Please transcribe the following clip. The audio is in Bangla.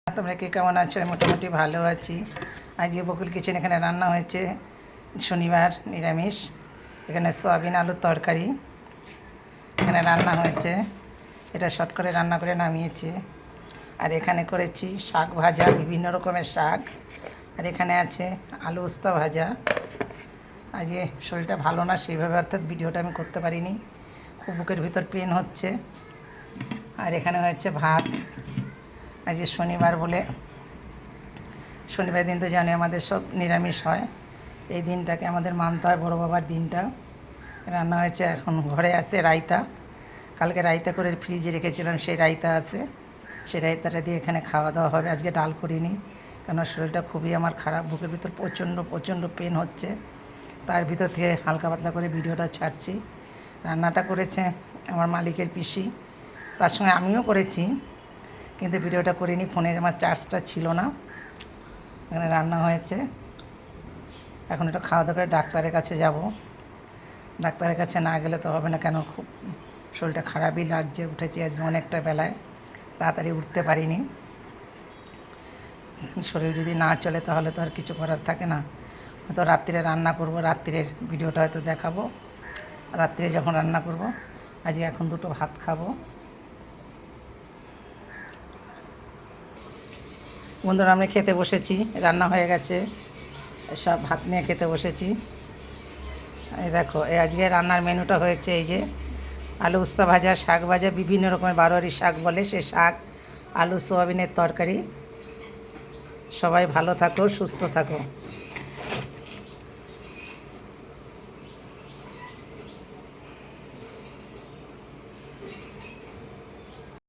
তোমরা কে কেমন আছো? আমি মোটামুটি ভালো আছি। আজকে বকুল কিচেন এখানে রান্না হয়েছে শনিবার নিরামিষ। এখানে সয়াবিন আলুর তরকারি এখানে রান্না হয়েছে, এটা শর্ট করে রান্না করে নামিয়েছি। আর এখানে করেছি শাক ভাজা, বিভিন্ন রকমের শাক। আর এখানে আছে আলু উস্তা ভাজা। আজকে শরীরটা ভালো না, সেইভাবে অর্থাৎ ভিডিওটা আমি করতে পারিনি, খুব বুকের ভিতর পেন হচ্ছে। আর এখানে হয়েছে ভাত। আজকে শনিবার বলে, শনিবার দিন তো জানি আমাদের সব নিরামিষ হয়, এই দিনটাকে আমাদের মানতে হয়, বড় বাবার দিনটা। রান্না হয়েছে, এখন ঘরে আছে রায়তা, কালকে রায়তা করে ফ্রিজে রেখেছিলাম, সেই রায়তা আছে, সেই রায়তাটা দিয়ে এখানে খাওয়া দাওয়া হবে। আজকে ডাল করিনি, কেন শরীরটা খুবই আমার খারাপ, বুকের ভিতর প্রচণ্ড পেন হচ্ছে, তার ভিতর থেকে হালকা পাতলা করে ভিডিওটা ছাড়ছি। রান্নাটা করেছে আমার মালিকের পিসি, তার সঙ্গে আমিও করেছি, কিন্তু ভিডিওটা করিনি, ফোনে আমার চার্জটা ছিল না। এখানে রান্না হয়েছে, এখন একটু খাওয়া দাওয়া করে ডাক্তারের কাছে যাব। ডাক্তারের কাছে না গেলে তো হবে না, কেন খুব শরীরটা খারাপই লাগছে। উঠেছি আজকে অনেকটা বেলায়, তাড়াতাড়ি উঠতে পারিনি। শরীর যদি না চলে তাহলে তো আর কিছু করার থাকে না। হয়তো রাত্রিরে রান্না করব, রাত্রিরের ভিডিওটা হয়তো দেখাবো, রাত্রিরে যখন রান্না করব। আজকে এখন দুটো ভাত খাবো। বন্ধুরা, আমরা খেতে বসেছি, রান্না হয়ে গেছে, সব ভাত নিয়ে খেতে বসেছি। এই দেখো, এই আজকে রান্নার মেনুটা হয়েছে এই যে আলু উস্তা ভাজা, শাক ভাজা, বিভিন্ন রকমের বারোয়ারি শাক বলে সে শাক, আলু সোয়াবিনের তরকারি। সবাই ভালো থাকো, সুস্থ থাকো।